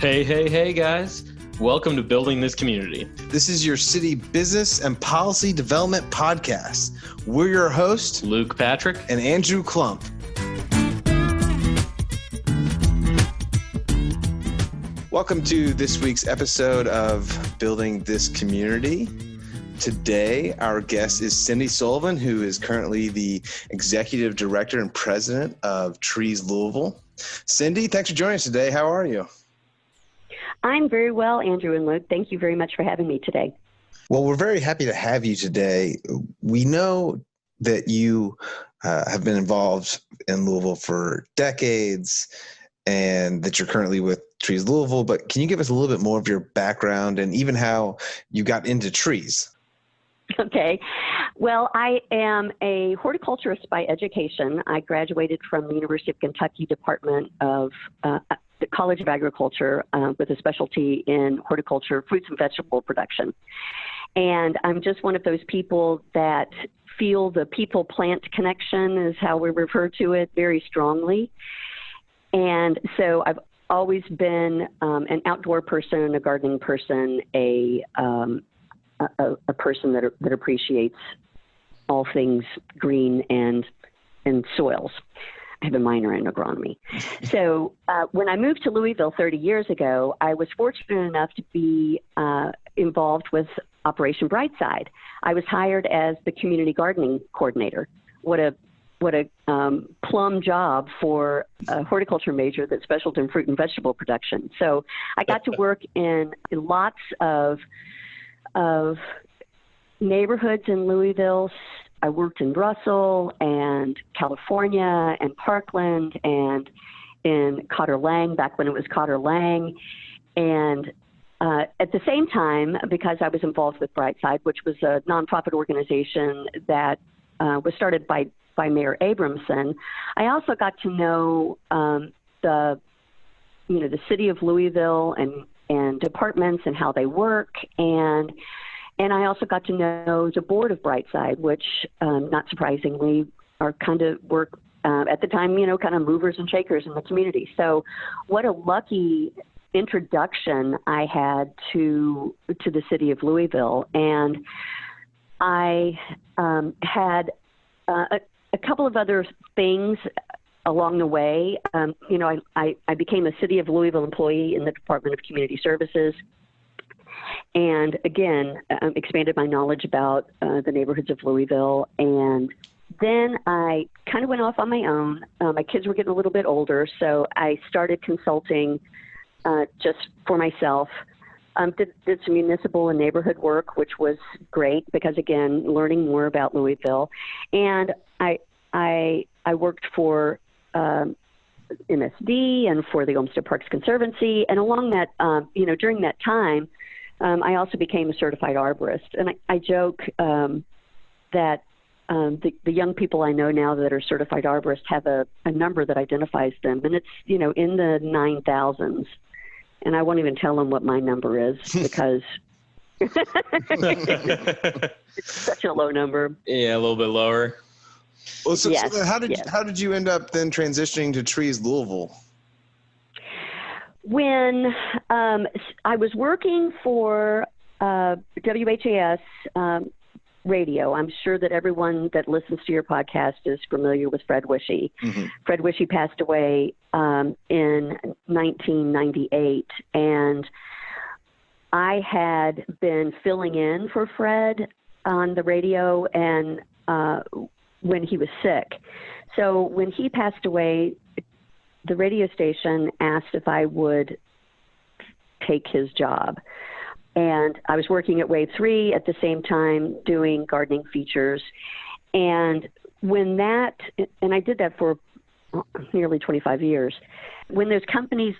Hey, guys. Welcome to Building This Community. This is your city business and policy development podcast. We're your hosts, Luke Patrick and Andrew Klump. Welcome to this week's episode of Building This Community. Today, our guest is Cindi Sullivan, who is currently the Executive Director and President of Trees Louisville. Cindi, thanks for joining us today. How are you? I'm very well, Andrew and Luke. Thank you very much for having me today. Well, we're very happy to have you today. We know that you have been involved in Louisville for decades and that you're currently with Trees Louisville, but can you give us a little bit more of your background and even how you got into trees? Okay. Well, I am a horticulturist by education. I graduated from the University of Kentucky Department of the College of Agriculture with a specialty in horticulture, fruits and vegetable production. And I'm just one of those people that feel the people-plant connection is how we refer to it very strongly. And so I've always been an outdoor person, a gardening person, a person that appreciates all things green and soils. I have a minor in agronomy. So when I moved to Louisville 30 years ago, I was fortunate enough to be involved with Operation Brightside. I was hired as the community gardening coordinator. What a plum job for a horticulture major that specialized in fruit and vegetable production. So I got to work in lots of neighborhoods in Louisville. I worked in Russell and California and Parkland and in Cotter Lang back when it was Cotter Lang. And at the same time, because I was involved with Brightside, which was a nonprofit organization that was started by Mayor Abramson, I also got to know the city of Louisville and departments and how they work, and I also got to know the board of Brightside, which, not surprisingly, are kind of work at the time, kind of movers and shakers in the community. So what a lucky introduction I had to the city of Louisville. And I had a couple of other things along the way. I became a City of Louisville employee in the Department of Community Services. And again, expanded my knowledge about the neighborhoods of Louisville. And then I kind of went off on my own. My kids were getting a little bit older, so I started consulting just for myself. Did some municipal and neighborhood work, which was great because, again, learning more about Louisville. And I worked for MSD and for the Olmsted Parks Conservancy. And along that, during that time, I also became a certified arborist. And I joke that the young people I know now that are certified arborists have a number that identifies them. And it's, in the 9,000s. And I won't even tell them what my number is because it's such a low number. Yeah, a little bit lower. Well, so how did you end up then transitioning to Trees Louisville? When I was working for WHAS radio, I'm sure that everyone that listens to your podcast is familiar with Fred Wishy. Mm-hmm. Fred Wishy passed away in 1998, and I had been filling in for Fred on the radio and when he was sick. So when he passed away, the radio station asked if I would take his job. And I was working at Wave 3 at the same time doing gardening features. And when I did that for nearly 25 years. When those companies,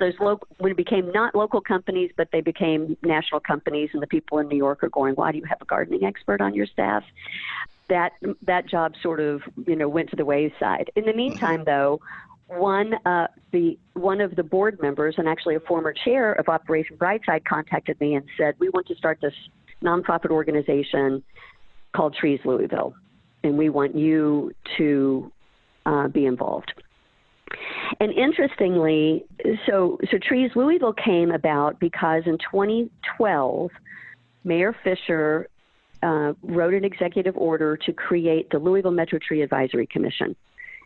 when it became not local companies, but they became national companies, and the people in New York are going, why do you have a gardening expert on your staff? That job sort of, went to the wayside. In the meantime, though, one of the board members, and actually a former chair of Operation Brightside, contacted me and said, we want to start this nonprofit organization called Trees Louisville, and we want you to be involved. And interestingly, so Trees Louisville came about because in 2012, Mayor Fisher wrote an executive order to create the Louisville Metro Tree Advisory Commission.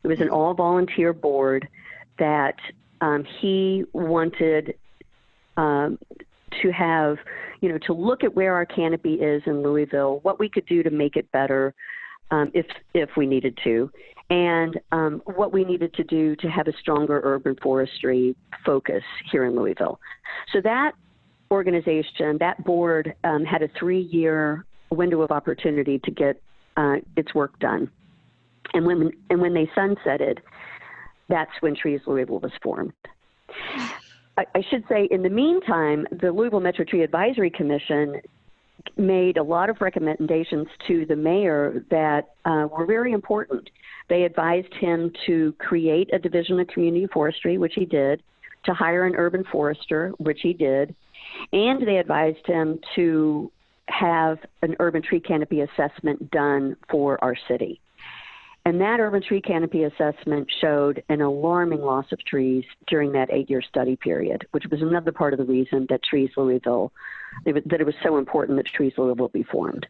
It was an all-volunteer board that he wanted to have, to look at where our canopy is in Louisville, what we could do to make it better if we needed to, and what we needed to do to have a stronger urban forestry focus here in Louisville. So that organization, that board, had a 3-year window of opportunity to get its work done. And when they sunsetted, that's when Trees Louisville was formed. I should say, in the meantime, the Louisville Metro Tree Advisory Commission made a lot of recommendations to the mayor that were very important. They advised him to create a division of community forestry, which he did, to hire an urban forester, which he did, and they advised him to have an urban tree canopy assessment done for our city. And that urban tree canopy assessment showed an alarming loss of trees during that 8-year study period, which was another part of the reason that Trees Louisville, that it was so important that Trees Louisville be formed.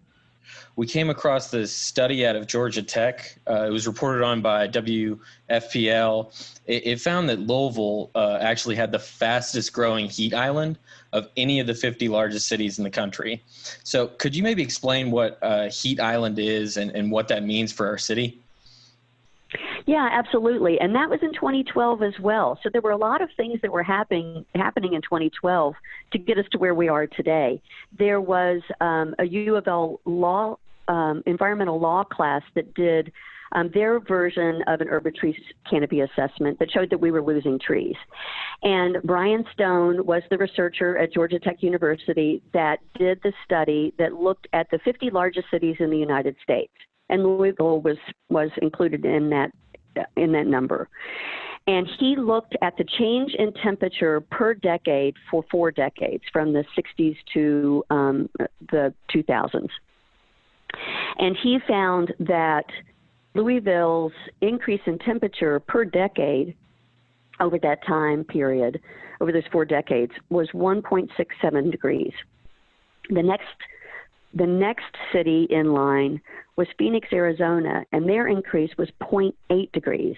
We came across this study out of Georgia Tech. It was reported on by WFPL. It found that Louisville actually had the fastest growing heat island of any of the 50 largest cities in the country. So could you maybe explain what heat island is and what that means for our city? Yeah, absolutely. And that was in 2012 as well. So there were a lot of things that were happening in 2012 to get us to where we are today. There was a U of L law, environmental law class that did their version of an urban tree canopy assessment that showed that we were losing trees. And Brian Stone was the researcher at Georgia Tech University that did the study that looked at the 50 largest cities in the United States. And Louisville was included in that number. And he looked at the change in temperature per decade for 4 decades, from the 60s to the 2000s. And he found that Louisville's increase in temperature per decade over that time period, over those 4 decades, was 1.67 degrees. The next city in line was Phoenix, Arizona, and their increase was 0.8 degrees.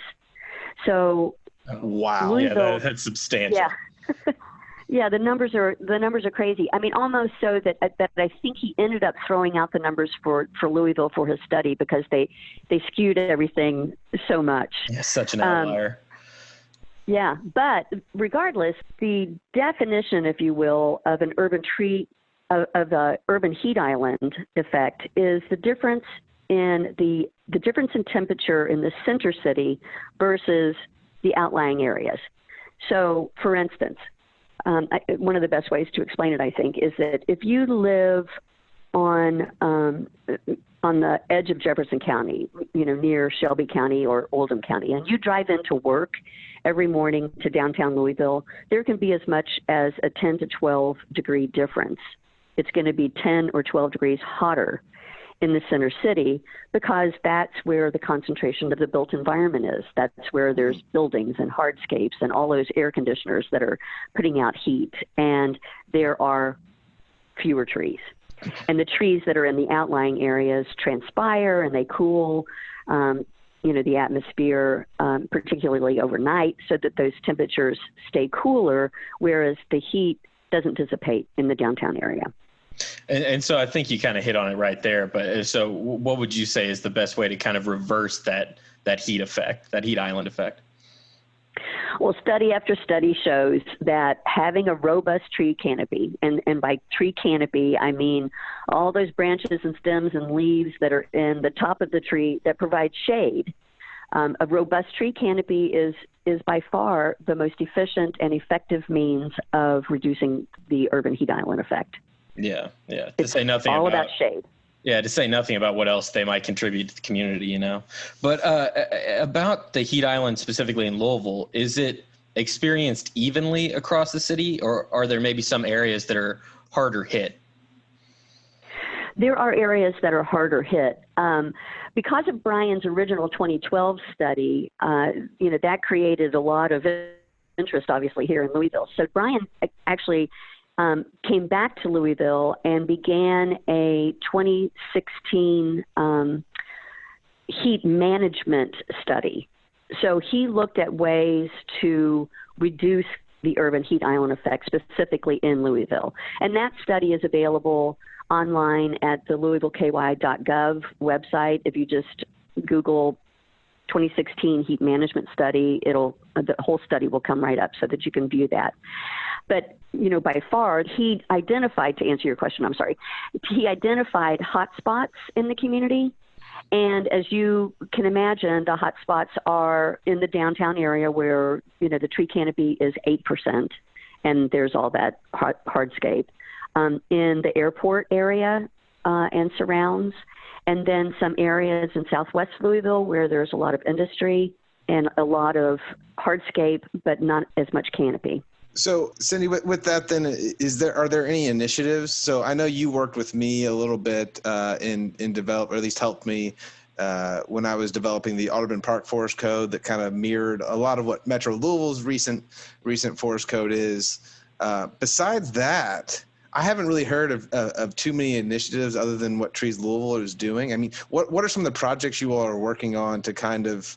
So, wow, Louisville, yeah, that's substantial. Yeah, yeah, the numbers are crazy. I mean, almost so that I think he ended up throwing out the numbers for Louisville for his study because they skewed everything so much. Yeah, such an outlier. Yeah, but regardless, the definition, if you will, of an urban tree of the urban heat island effect is the difference in the difference in temperature in the center city versus the outlying areas. So, for instance, one of the best ways to explain it, I think, is that if you live on the edge of Jefferson County, near Shelby County or Oldham County, and you drive into work every morning to downtown Louisville, there can be as much as a 10 to 12 degree difference. It's going to be 10 or 12 degrees hotter in the center city because that's where the concentration of the built environment is. That's where there's buildings and hardscapes and all those air conditioners that are putting out heat, and there are fewer trees. And the trees that are in the outlying areas transpire and they cool, the atmosphere, particularly overnight, so that those temperatures stay cooler, whereas the heat doesn't dissipate in the downtown area. And so I think you kind of hit on it right there. But so what would you say is the best way to kind of reverse that heat effect, that heat island effect? Well, study after study shows that having a robust tree canopy, and by tree canopy, I mean all those branches and stems and leaves that are in the top of the tree that provide shade. A robust tree canopy is by far the most efficient and effective means of reducing the urban heat island effect. Yeah. To say shade. Yeah, to say nothing about what else they might contribute to the community, But about the heat island specifically in Louisville, is it experienced evenly across the city, or are there maybe some areas that are harder hit? There are areas that are harder hit. Because of Brian's original 2012 study, that created a lot of interest, obviously, here in Louisville. So Brian actually came back to Louisville and began a 2016 heat management study. So he looked at ways to reduce the urban heat island effect, specifically in Louisville. And that study is available online at the louisvilleky.gov website. If you just Google 2016 heat management study, the whole study will come right up so that you can view that. But, by far, he identified, to answer your question, he identified hotspots in the community. And as you can imagine, the hotspots are in the downtown area where, the tree canopy is 8%, and there's all that hardscape. In the airport area and surrounds, and then some areas in southwest Louisville where there's a lot of industry and a lot of hardscape, but not as much canopy. So, Cindi, with that, then, are there any initiatives? So, I know you worked with me a little bit in develop, or at least helped me when I was developing the Audubon Park Forest Code that kind of mirrored a lot of what Metro Louisville's recent forest code is. Besides that, I haven't really heard of too many initiatives other than what Trees Louisville is doing. I mean, what are some of the projects you all are working on to kind of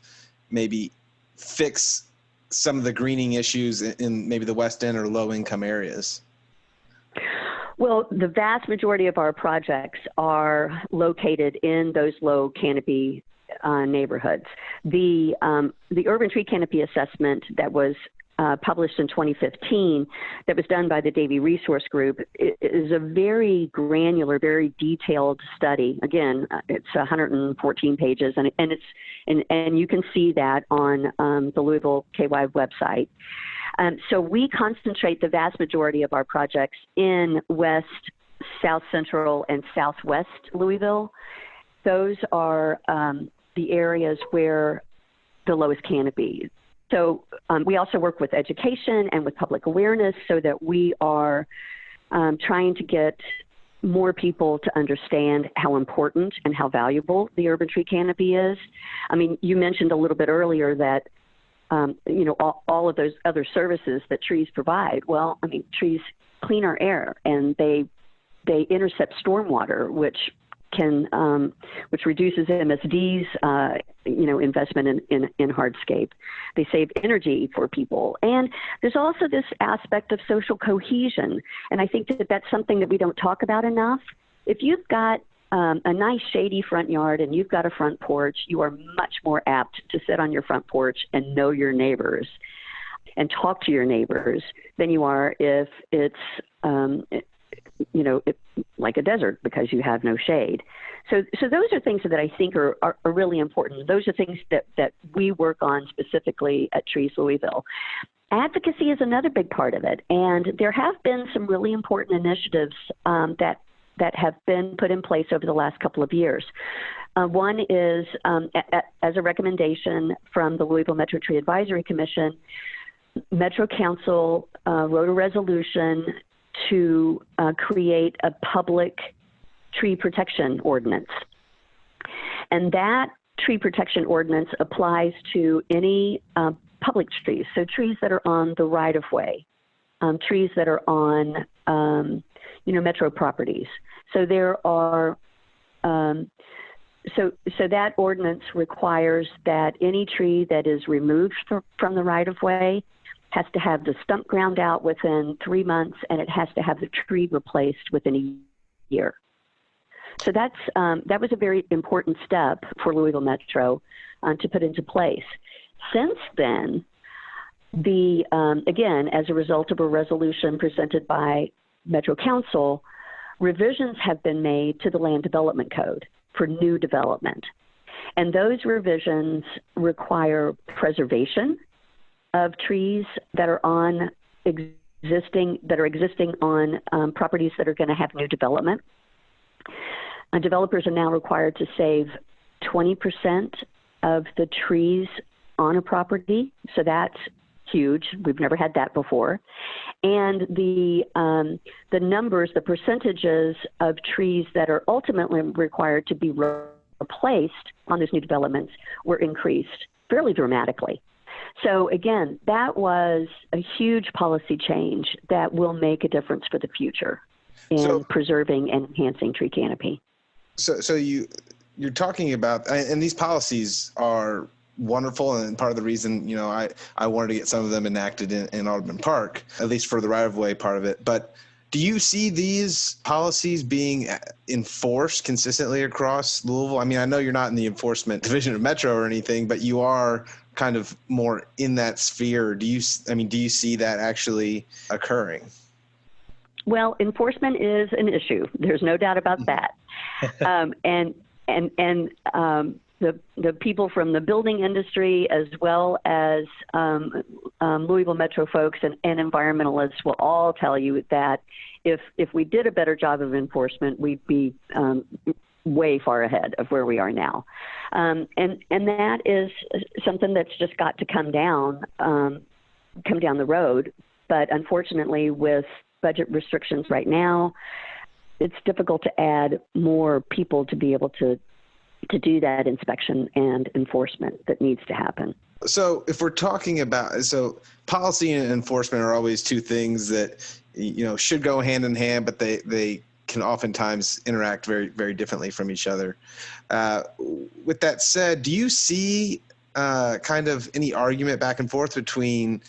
maybe fix some of the greening issues in maybe the West End or low-income areas? Well, the vast majority of our projects are located in those low canopy neighborhoods. The urban tree canopy assessment that was published in 2015 that was done by the Davie Resource Group is a very granular, very detailed study. Again, it's 114 pages, and you can see that on the Louisville KY website. So we concentrate the vast majority of our projects in West, South Central, and Southwest Louisville. Those are the areas where the lowest canopy. So we also work with education and with public awareness so that we are trying to get more people to understand how important and how valuable the urban tree canopy is. I mean, you mentioned a little bit earlier that, all of those other services that trees provide. Well, I mean, trees clean our air and they intercept stormwater, which reduces MSD's, investment in hardscape. They save energy for people. And there's also this aspect of social cohesion. And I think that that's something that we don't talk about enough. If you've got a nice shady front yard and you've got a front porch, you are much more apt to sit on your front porch and know your neighbors and talk to your neighbors than you are if it's, like a desert because you have no shade. So those are things that I think are really important. Those are things that we work on specifically at Trees Louisville. Advocacy is another big part of it, and there have been some really important initiatives that have been put in place over the last couple of years. One is, as a recommendation from the Louisville Metro Tree Advisory Commission, Metro Council wrote a resolution to create a public tree protection ordinance. And that tree protection ordinance applies to any public trees, so trees that are on the right-of-way, trees that are on, Metro properties. So there are, so that ordinance requires that any tree that is removed from the right-of-way has to have the stump ground out within 3 months, and it has to have the tree replaced within a year. So that was a very important step for Louisville Metro to put into place. Since then, again, as a result of a resolution presented by Metro Council, revisions have been made to the Land Development Code for new development. And those revisions require preservation of trees that are existing on properties that are going to have new development. Developers are now required to save 20% of the trees on a property. So that huge. We've never had that before. And the numbers, the percentages of trees that are ultimately required to be replaced on those new developments were increased fairly dramatically. So again, that was a huge policy change that will make a difference for the future in preserving and enhancing tree canopy. So you're talking about, and these policies are wonderful, and part of the reason, I wanted to get some of them enacted in Audubon Park, at least for the right-of-way part of it. But do you see these policies being enforced consistently across Louisville? I mean, I know you're not in the enforcement division of Metro or anything, but you are kind of more in that sphere. Do you see that actually occurring? Well, enforcement is an issue. There's no doubt about that. The people from the building industry, as well as Louisville Metro folks and environmentalists, will all tell you that if we did a better job of enforcement, we'd be way far ahead of where we are now. And that is something that's just got to come down the road. But unfortunately, with budget restrictions right now, it's difficult to add more people to be able to do that inspection and enforcement that needs to happen. So if we're talking about, policy and enforcement are always two things that, should go hand in hand, but they can oftentimes interact very, very differently from each other. With that said, do you see kind of any argument back and forth between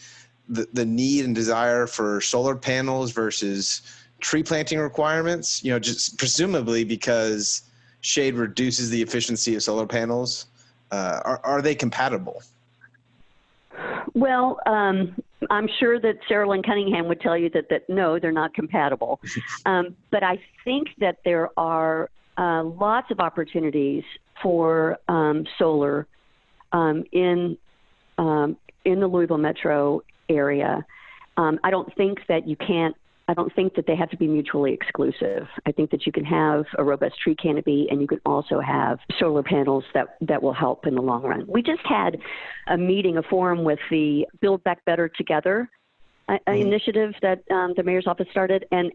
the need and desire for solar panels versus tree planting requirements? Just presumably because shade reduces the efficiency of solar panels. Are they compatible? Well, I'm sure that Sarah Lynn Cunningham would tell you that no, they're not compatible. But I think that there are lots of opportunities for solar in the Louisville metro area. I don't think that they have to be mutually exclusive. I think that you can have a robust tree canopy and you can also have solar panels that will help in the long run. We just had a forum with the Build Back Better Together initiative that the mayor's office started. And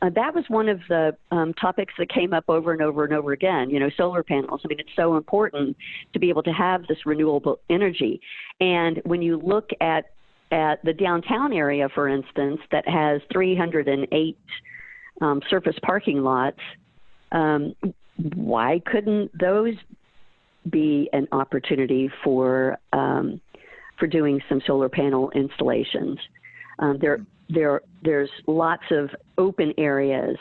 that was one of the topics that came up over and over and over again, solar panels. I mean, it's so important to be able to have this renewable energy. And when you look at the downtown area, for instance, that has 308 surface parking lots, why couldn't those be an opportunity for doing some solar panel installations? There's lots of open areas,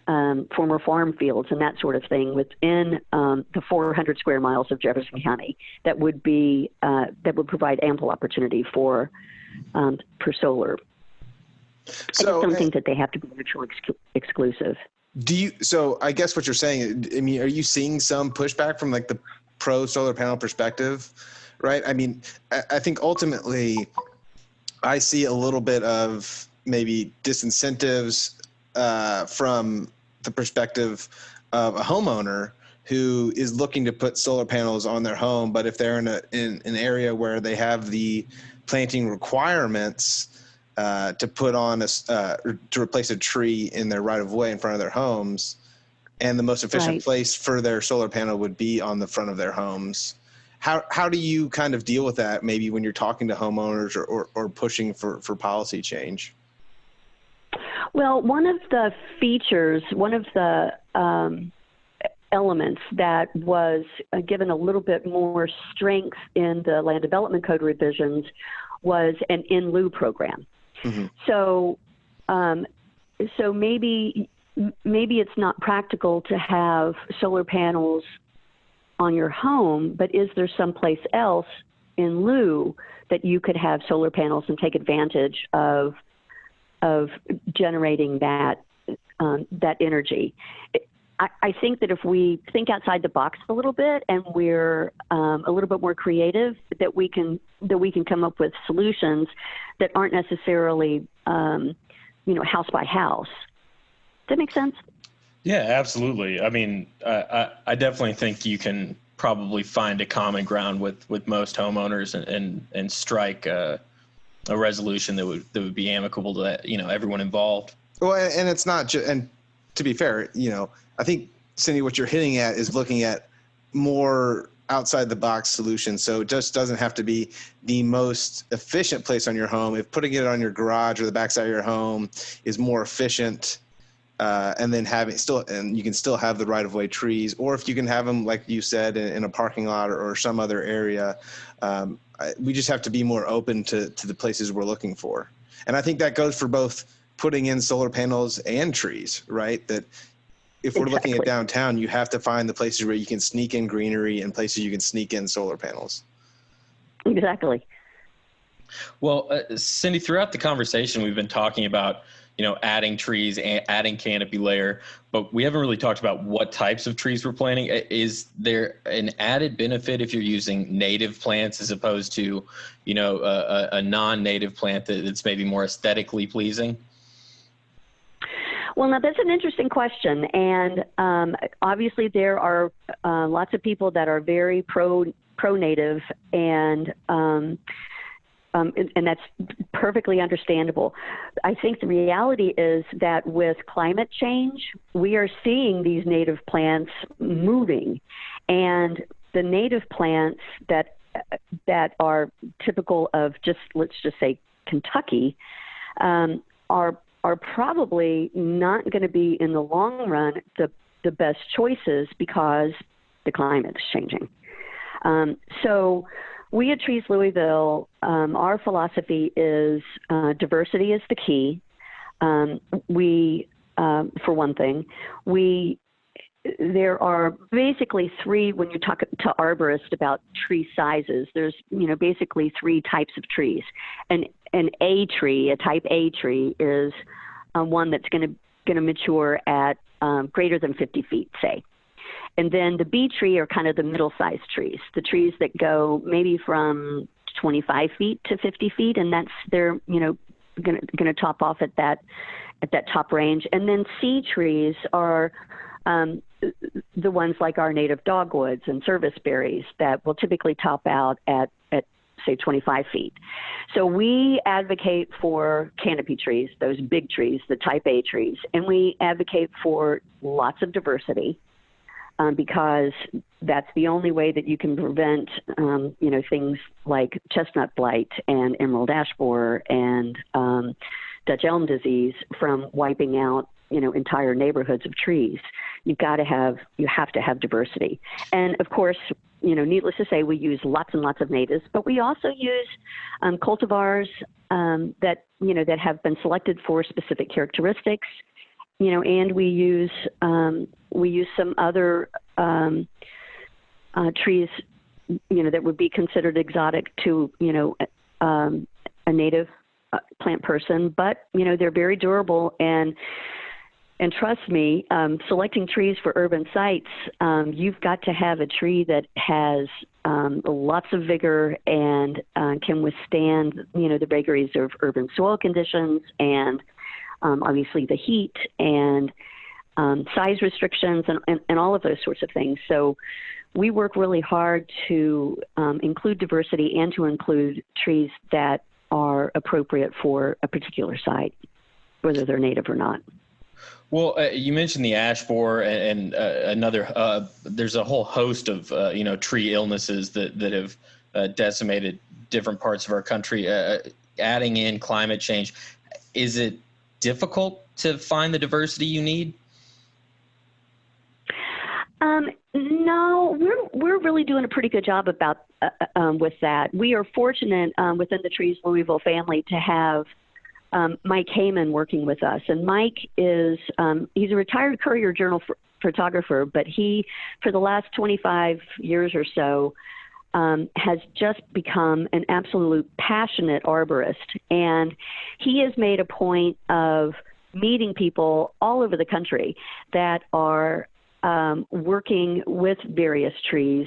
former farm fields and that sort of thing within the 400 square miles of Jefferson County that would provide ample opportunity for solar. So I just don't think that they have to be mutually exclusive. So I guess what you're saying, I mean, are you seeing some pushback from like the pro solar panel perspective, right? I mean, I think ultimately I see a little bit of maybe disincentives from the perspective of a homeowner who is looking to put solar panels on their home, but if they're in an area where they have the planting requirements to put on to replace a tree in their right of way in front of their homes, and the most efficient place for their solar panel would be on the front of their homes. How do you kind of deal with that maybe when you're talking to homeowners or pushing for policy change? Well, one of the features, one of the elements that was given a little bit more strength in the Land Development Code revisions was an in lieu program. Mm-hmm. So maybe it's not practical to have solar panels on your home, but is there someplace else in lieu that you could have solar panels and take advantage of generating that energy? I think that if we think outside the box a little bit and we're a little bit more creative, that we can come up with solutions that aren't necessarily house by house. Does that make sense? Yeah, absolutely. I mean, I definitely think you can probably find a common ground with most homeowners and strike a resolution that would be amicable to everyone involved. Well, and it's not just, and to be fair, I think, Cindi, what you're hitting at is looking at more outside the box solutions. So it just doesn't have to be the most efficient place on your home. If putting it on your garage or the backside of your home is more efficient, and then you can still have the right of way trees, or if you can have them, like you said, in a parking lot or some other area, we just have to be more open to the places we're looking for. And I think that goes for both putting in solar panels and trees, right? That if we're looking at downtown, you have to find the places where you can sneak in greenery and places you can sneak in solar panels. Exactly. Well, Cindi, throughout the conversation, we've been talking about, adding trees and adding canopy layer, but we haven't really talked about what types of trees we're planting. Is there an added benefit if you're using native plants as opposed to, a non-native plant that's maybe more aesthetically pleasing? Well, now that's an interesting question, and obviously there are lots of people that are very pro-native, and that's perfectly understandable. I think the reality is that with climate change, we are seeing these native plants moving, and the native plants that are typical of let's just say Kentucky, are probably not going to be in the long run the best choices because the climate is changing. So we at Trees Louisville, our philosophy is diversity is the key. We, for one thing, there are basically three, when you talk to arborists about tree sizes, there's, basically three types of trees. An A tree, a type A tree, is one that's going to mature at greater than 50 feet, say. And then the B tree are kind of the middle-sized trees, the trees that go maybe from 25 feet to 50 feet, and they're going to top off at that top range. And then C trees are the ones like our native dogwoods and serviceberries that will typically top out at say 25 feet. So we advocate for canopy trees, those big trees, the type A trees, and we advocate for lots of diversity. Because that's the only way that you can prevent, things like chestnut blight and emerald ash borer and Dutch elm disease from wiping out, entire neighborhoods of trees. You have to have diversity. And of course, needless to say, we use lots and lots of natives, but we also use cultivars that have been selected for specific characteristics. And we use some other trees, that would be considered exotic to, a native plant person, but, they're very durable. And trust me, selecting trees for urban sites, you've got to have a tree that has lots of vigor and can withstand, the vagaries of urban soil conditions and obviously the heat and size restrictions and all of those sorts of things. So we work really hard to include diversity and to include trees that are appropriate for a particular site, whether they're native or not. Well, you mentioned the ash borer and another. There's a whole host of tree illnesses that have decimated different parts of our country. Adding in climate change, is it difficult to find the diversity you need? No, we're really doing a pretty good job about with that. We are fortunate within the Trees Louisville family to have Mike Heyman working with us. And Mike is he's a retired Courier Journal photographer, but he, for the last 25 years or so, has just become an absolute passionate arborist. And he has made a point of meeting people all over the country that are working with various trees,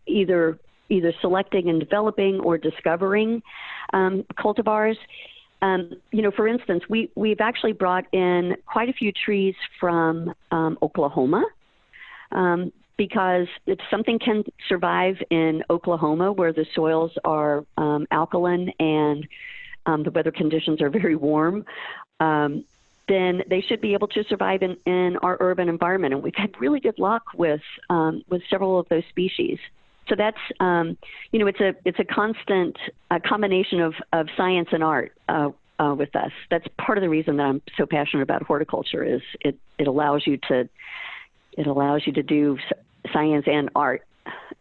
either selecting and developing or discovering cultivars. For instance, we've actually brought in quite a few trees from Oklahoma because if something can survive in Oklahoma where the soils are alkaline and the weather conditions are very warm, then they should be able to survive in our urban environment. And we've had really good luck with several of those species. So that's, it's a constant combination of science and art with us. That's part of the reason that I'm so passionate about horticulture. Is it allows you to do science and art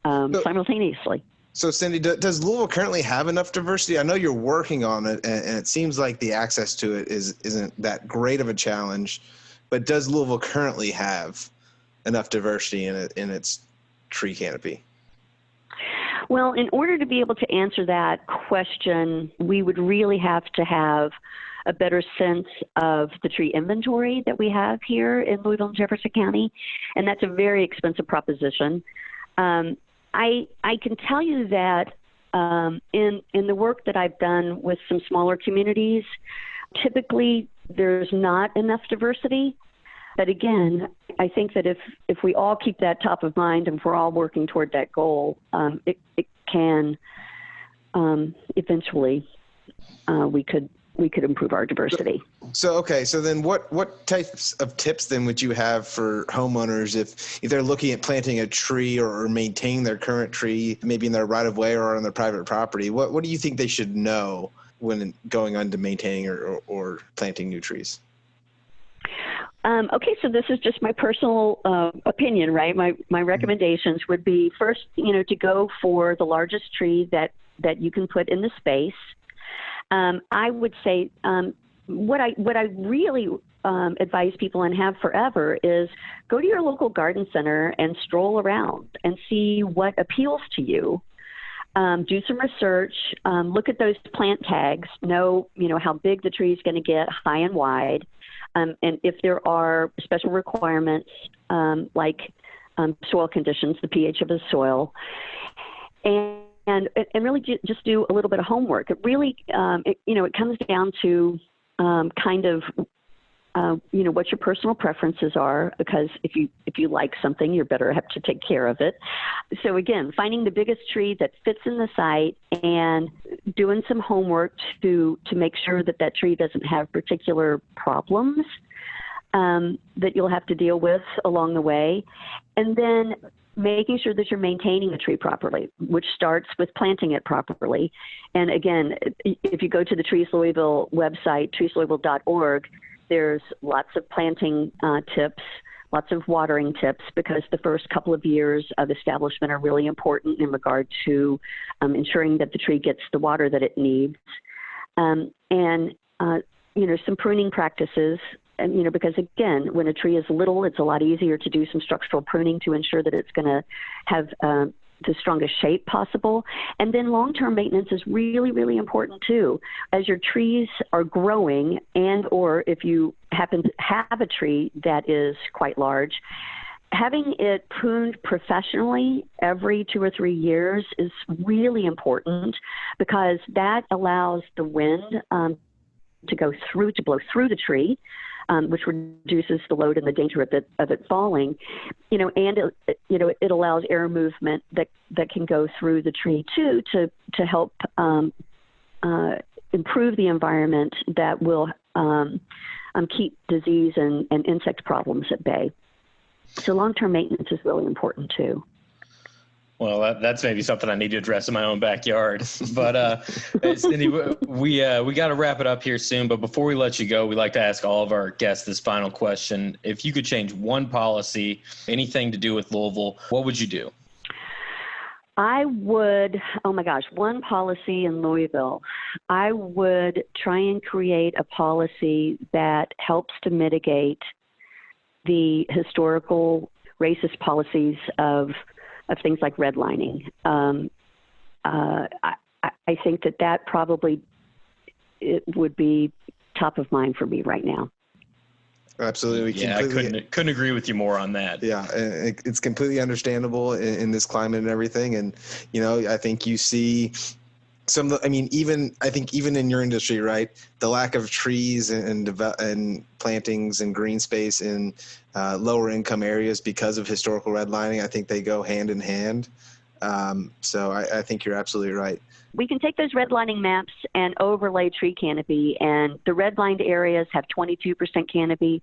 simultaneously. So, Cindi, does Louisville currently have enough diversity? I know you're working on it, and it seems like the access to it isn't that great of a challenge. But does Louisville currently have enough diversity in its tree canopy? Well, in order to be able to answer that question, we would really have to have a better sense of the tree inventory that we have here in Louisville and Jefferson County, and that's a very expensive proposition. I can tell you that in the work that I've done with some smaller communities, typically there's not enough diversity. But again, I think that if we all keep that top of mind and if we're all working toward that goal, it can eventually we could improve our diversity. So then what types of tips then would you have for homeowners if they're looking at planting a tree or maintaining their current tree, maybe in their right of way or on their private property? What do you think they should know when going on to maintaining or planting new trees? Okay, so this is just my personal opinion, right? My recommendations would be first, to go for the largest tree that you can put in the space. I would say what I really advise people and have forever is go to your local garden center and stroll around and see what appeals to you. Do some research, look at those plant tags, know how big the tree is going to get, high and wide. And if there are special requirements like soil conditions, the pH of the soil, and really just do a little bit of homework. It really, it comes down to what your personal preferences are, because if you like something, you better have to take care of it. So again, finding the biggest tree that fits in the site and doing some homework to make sure that tree doesn't have particular problems that you'll have to deal with along the way. And then making sure that you're maintaining the tree properly, which starts with planting it properly. And again, if you go to the Trees Louisville website, treeslouisville.org, there's lots of planting tips, lots of watering tips, because the first couple of years of establishment are really important in regard to ensuring that the tree gets the water that it needs. And some pruning practices. And, because again, when a tree is little, it's a lot easier to do some structural pruning to ensure that it's going to have the strongest shape possible. And then long-term maintenance is really, really important too. As your trees are growing, and or if you happen to have a tree that is quite large, having it pruned professionally every 2 or 3 years is really important, because that allows the wind to blow through the tree, which reduces the load and the danger of it falling, and it allows air movement that can go through the tree too to help improve the environment that will keep disease and insect problems at bay. So long-term maintenance is really important too. Well, that's maybe something I need to address in my own backyard. But Cindi, we got to wrap it up here soon. But before we let you go, we like to ask all of our guests this final question. If you could change one policy, anything to do with Louisville, what would you do? I would, one policy in Louisville. I would try and create a policy that helps to mitigate the historical racist policies of things like redlining. I think that probably it would be top of mind for me right now. Absolutely. Yeah, I couldn't agree with you more on that. Yeah, it's completely understandable in this climate and everything. And, I think you see I think even in your industry, right, the lack of trees and plantings and green space in lower income areas because of historical redlining, I think they go hand in hand. So I think you're absolutely right. We can take those redlining maps and overlay tree canopy, and the redlined areas have 22% canopy,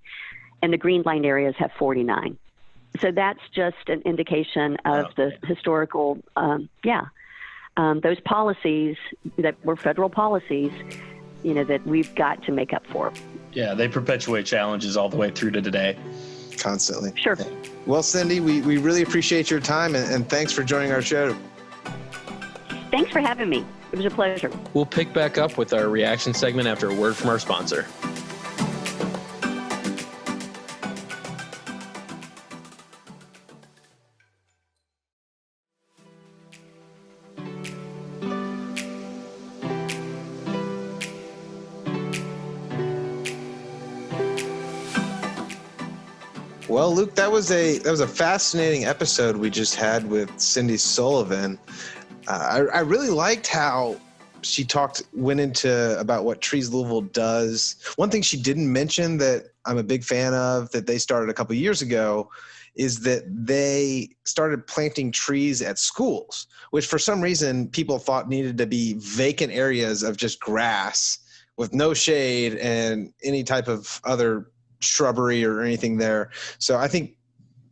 and the green-lined areas have 49. So that's just an indication of the historical, those policies that were federal policies, that we've got to make up for. Yeah, they perpetuate challenges all the way through to today. Constantly. Sure. Well, Cindi, we really appreciate your time, and thanks for joining our show. Thanks for having me. It was a pleasure. We'll pick back up with our reaction segment after a word from our sponsor. Well, Luke, that was a fascinating episode we just had with Cindi Sullivan. I really liked how she went into about what Trees Louisville does. One thing she didn't mention that I'm a big fan of that they started a couple years ago is that they started planting trees at schools, which for some reason people thought needed to be vacant areas of just grass with no shade and any type of other shrubbery or anything there. So I think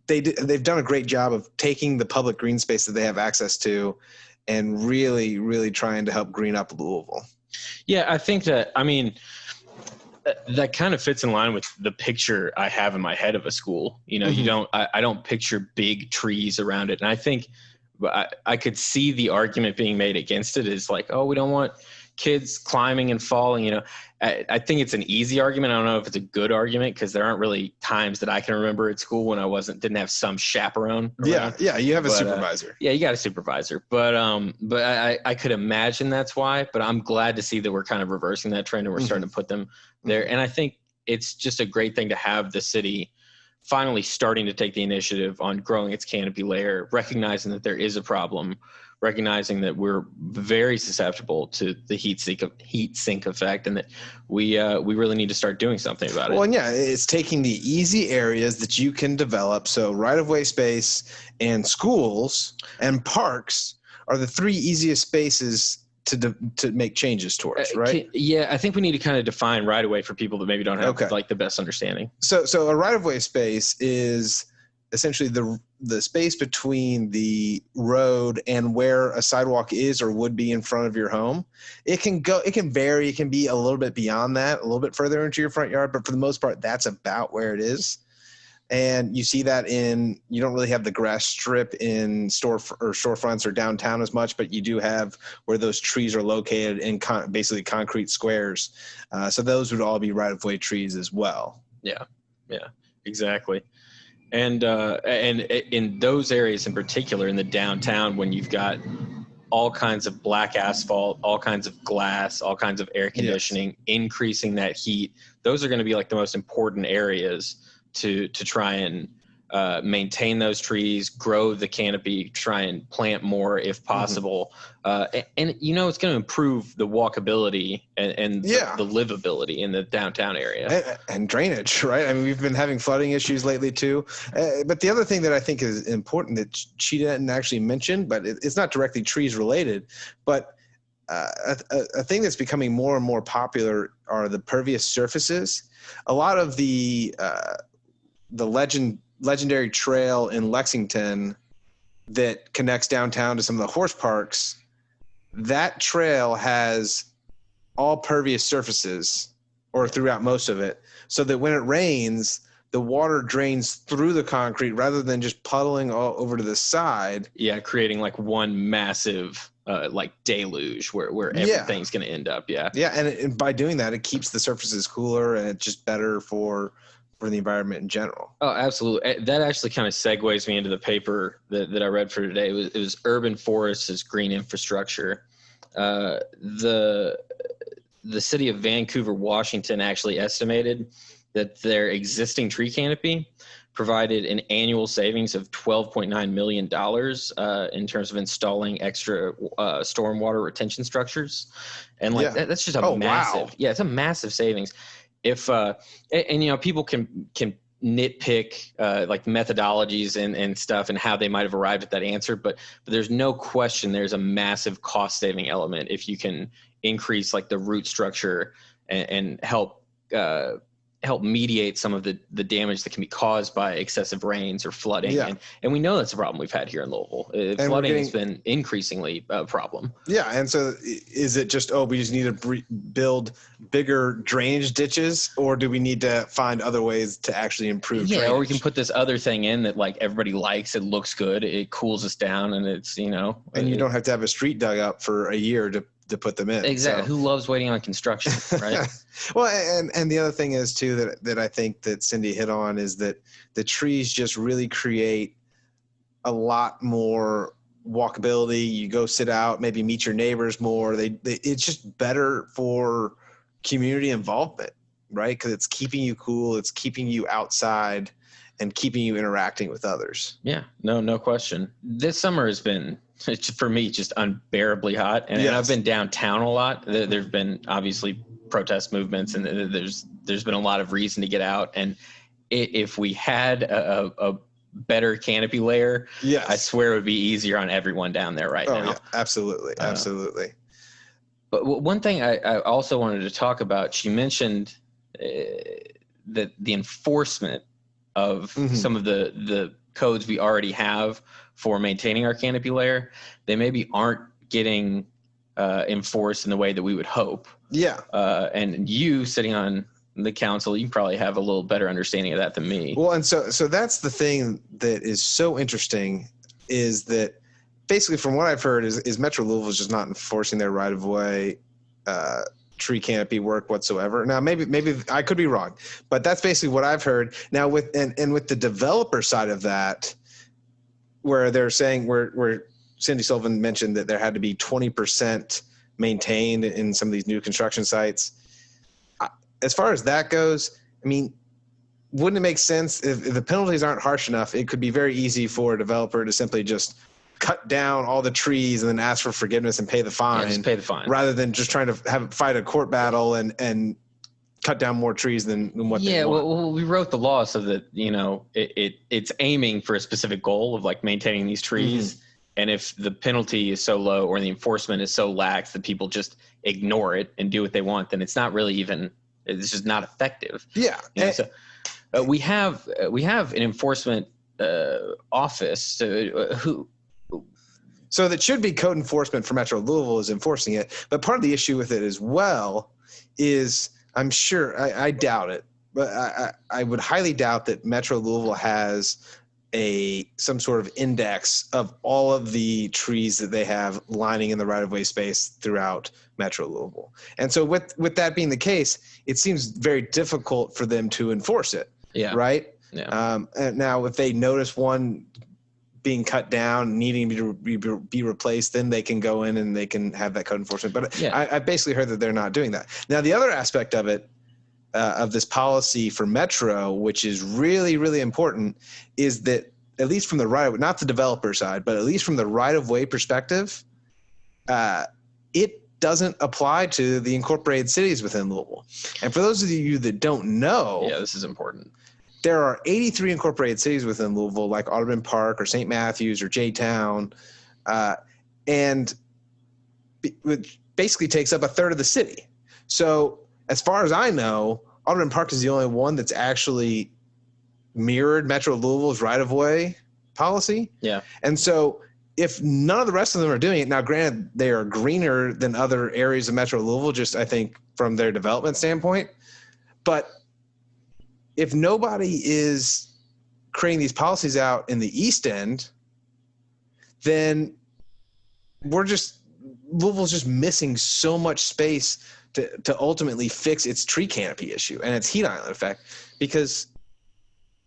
they've done a great job of taking the public green space that they have access to and really, really trying to help green up Louisville. Yeah, I think that kind of fits in line with the picture I have in my head of a school. I don't picture big trees around it. And I think I could see the argument being made against it is like, oh, we don't want kids climbing and falling. I think it's an easy argument. I don't know if it's a good argument because there aren't really times that I can remember at school when I didn't have some chaperone around. Yeah, you have a supervisor. Yeah, you got a supervisor. But I could imagine that's why. But I'm glad to see that we're kind of reversing that trend and we're starting to put them there. And I think it's just a great thing to have the city finally starting to take the initiative on growing its canopy layer, recognizing that there is a problem, recognizing that we're very susceptible to the heat sink effect, and that we really need to start doing something about it. Well, and yeah, it's taking the easy areas that you can develop. So right-of-way space and schools and parks are the three easiest spaces to make changes towards, right? Yeah, I think we need to kind of define right-of-way for people that maybe don't have the best understanding. So a right-of-way space is essentially the space between the road and where a sidewalk is or would be in front of your home. It can vary. It can be a little bit beyond that, a little bit further into your front yard, but for the most part, that's about where it is. And you see that you don't really have the grass strip in storefronts or downtown as much, but you do have where those trees are located in basically concrete squares. So those would all be right-of-way trees as well. Yeah, exactly. And in those areas in particular, in the downtown, when you've got all kinds of black asphalt, all kinds of glass, all kinds of air conditioning, increasing that heat, those are going to be like the most important areas to try and maintain those trees, grow the canopy, try and plant more if possible. And it's going to improve the walkability and the livability in the downtown area. And drainage, right? I mean, we've been having flooding issues lately too. But the other thing that I think is important that she didn't actually mention, but it's not directly trees related, but a thing that's becoming more and more popular are the pervious surfaces. A lot of the legendary trail in Lexington that connects downtown to some of the horse parks, that trail has all pervious surfaces, or throughout most of it, so that when it rains, the water drains through the concrete rather than just puddling all over to the side. Yeah, creating like one massive deluge where everything's going to end up. Yeah, and by doing that, it keeps the surfaces cooler, and it's just better for the environment in general. Oh, absolutely. That actually kind of segues me into the paper that I read for today. It was Urban Forests as Green Infrastructure. The city of Vancouver, Washington actually estimated that their existing tree canopy provided an annual savings of $12.9 million in terms of installing extra stormwater retention structures. And that's just a massive, wow. it's a massive savings. If people can nitpick like methodologies and stuff and how they might have arrived at that answer, but there's no question there's a massive cost saving element if you can increase like the root structure and help mediate some of the damage that can be caused by excessive rains or flooding. Yeah. And we know that's a problem we've had here in Louisville. Flooding has been increasingly a problem. Yeah. And so is it just, we just need to build bigger drainage ditches, or do we need to find other ways to actually improve drainage? Or we can put this other thing in that like everybody likes, it looks good, it cools us down, and it's, and you don't have to have a street dug up for a year to put them in. Exactly. So. Who loves waiting on construction, right? Well, and the other thing is too that I think that Cindi hit on is that the trees just really create a lot more walkability. You go sit out, maybe meet your neighbors more. It's just better for community involvement, right? Because it's keeping you cool, it's keeping you outside, and keeping you interacting with others. Yeah, no question. This summer has been, for me, just unbearably hot. And I've been downtown a lot. There's been obviously protest movements, and there's been a lot of reason to get out. And if we had a better canopy layer, I swear it would be easier on everyone down there now. Yeah, absolutely. But one thing I also wanted to talk about, she mentioned that the enforcement of some of the codes we already have for maintaining our canopy layer, they maybe aren't getting enforced in the way that we would hope. Yeah. And you sitting on the council, you probably have a little better understanding of that than me. Well, and so that's the thing that is so interesting, is that basically from what I've heard is Metro Louisville is just not enforcing their right-of-way tree canopy work whatsoever. Now, maybe I could be wrong, but that's basically what I've heard. Now, with the developer side of that, where they're saying where Cindi Sullivan mentioned that there had to be 20% maintained in some of these new construction sites. As far as that goes, I mean, wouldn't it make sense if the penalties aren't harsh enough? It could be very easy for a developer to simply just cut down all the trees and then ask for forgiveness and pay the fine. Yeah, just pay the fine, rather than just trying to fight a court battle and cut down more trees than what they want. Well, we wrote the law so that it's aiming for a specific goal of like maintaining these trees. Mm-hmm. And if the penalty is so low or the enforcement is so lax that people just ignore it and do what they want, then it's not really even. It's just not effective. Yeah. So we have an enforcement office So that should be code enforcement for Metro Louisville is enforcing it. But part of the issue with it as well is, I'm sure, I doubt it, but I would highly doubt that Metro Louisville has some sort of index of all of the trees that they have lining in the right-of-way space throughout Metro Louisville. And so with that being the case, it seems very difficult for them to enforce it. Yeah. Right? Yeah. And now if they notice one being cut down, needing to be replaced, then they can go in and they can have that code enforcement. But I basically heard that they're not doing that. Now, the other aspect of it, of this policy for Metro, which is really, really important, is that at least from the right-of-way, not the developer side, but at least from the right-of-way perspective, it doesn't apply to the incorporated cities within Louisville. And for those of you that don't know, this is important. There are 83 incorporated cities within Louisville, like Audubon Park or St. Matthews or J-Town, and which basically takes up a third of the city. So as far as I know, Audubon Park is the only one that's actually mirrored Metro Louisville's right-of-way policy. Yeah. And so if none of the rest of them are doing it, now granted, they are greener than other areas of Metro Louisville, just I think from their development standpoint, but if nobody is creating these policies out in the East End, then Louisville's just missing so much space to ultimately fix its tree canopy issue and its heat island effect, because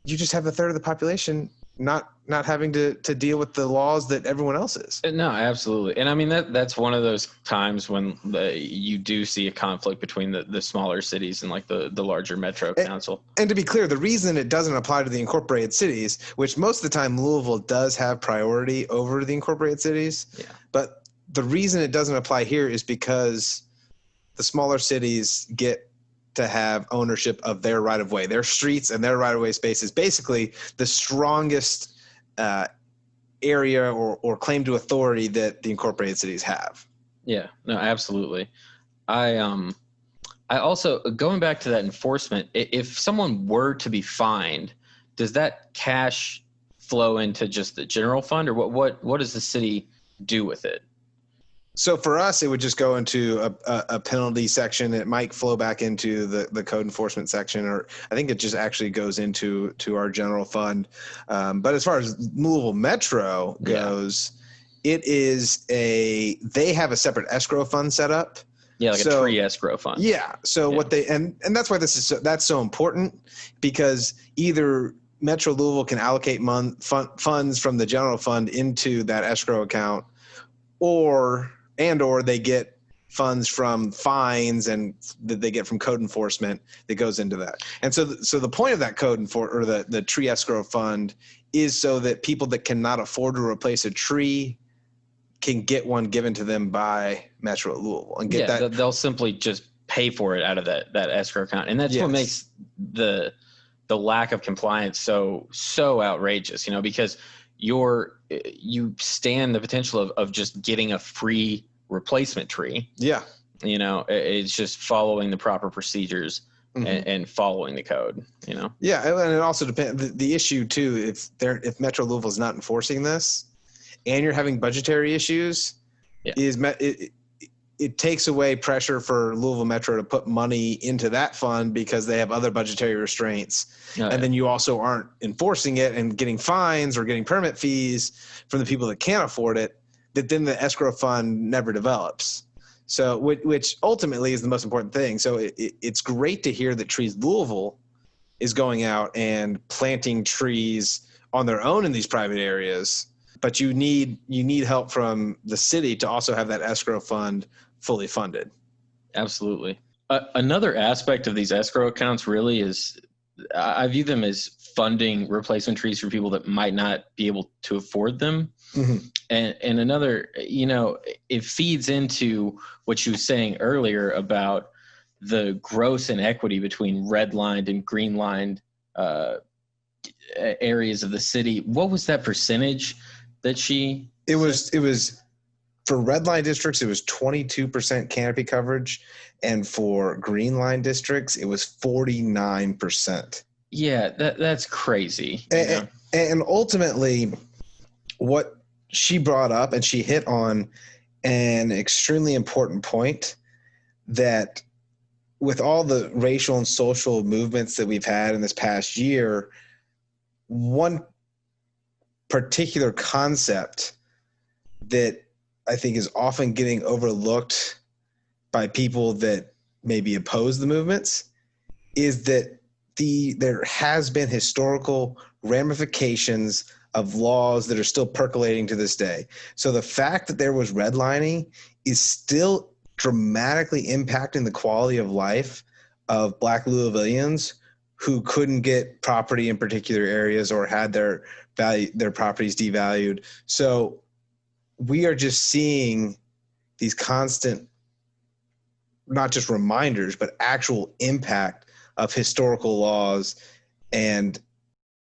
you just have a third of the population not having to deal with the laws that everyone else is. No, absolutely. And I mean, that's one of those times when you do see a conflict between the smaller cities and like the larger metro council. And to be clear, the reason it doesn't apply to the incorporated cities, which most of the time Louisville does have priority over the incorporated cities, but the reason it doesn't apply here is because the smaller cities get to have ownership of their right-of-way. Their streets and their right-of-way space is basically the strongest area or claim to authority that the incorporated cities have. Yeah, no, absolutely. I also, going back to that enforcement, if someone were to be fined, does that cash flow into just the general fund, or what does the city do with it? So for us, it would just go into a penalty section. It might flow back into the code enforcement section, or I think it just actually goes into our general fund. But as far as Louisville Metro goes, they have a separate escrow fund set up. Yeah, like a tree escrow fund. Yeah. So what and that's why that's so important, because either Metro Louisville can allocate funds from the general fund into that escrow account, or they get funds from fines and that they get from code enforcement that goes into that. And so the point of that the tree escrow fund is so that people that cannot afford to replace a tree can get one given to them by Metro Louisville and get that. They'll simply just pay for it out of that escrow account. And that's what makes the lack of compliance so outrageous, because you stand the potential of just getting a free replacement tree. Yeah. It's just following the proper procedures and following the code, Yeah. And it also depends. The issue too, if Metro Louisville is not enforcing this and you're having budgetary issues, it takes away pressure for Louisville Metro to put money into that fund because they have other budgetary restraints. Then you also aren't enforcing it and getting fines or getting permit fees from the people that can't afford it, that then the escrow fund never develops. So which ultimately is the most important thing. So it's great to hear that Trees Louisville is going out and planting trees on their own in these private areas, but you need help from the city to also have that escrow fund fully funded. Absolutely. Another aspect of these escrow accounts really is, I view them as funding replacement trees for people that might not be able to afford them. Mm-hmm. And another, it feeds into what you were saying earlier about the gross inequity between red-lined and green-lined areas of the city. What was that percentage that she? It was for red line districts, it was 22% canopy coverage, and for green line districts, it was 49%. Yeah, that's crazy. And ultimately, what she brought up, and she hit on an extremely important point, that with all the racial and social movements that we've had in this past year, one particular concept that I think is often getting overlooked by people that maybe oppose the movements is that there has been historical ramifications of laws that are still percolating to this day. So the fact that there was redlining is still dramatically impacting the quality of life of Black Louisvillians who couldn't get property in particular areas or had their properties devalued. So we are just seeing these constant, not just reminders, but actual impact of historical laws and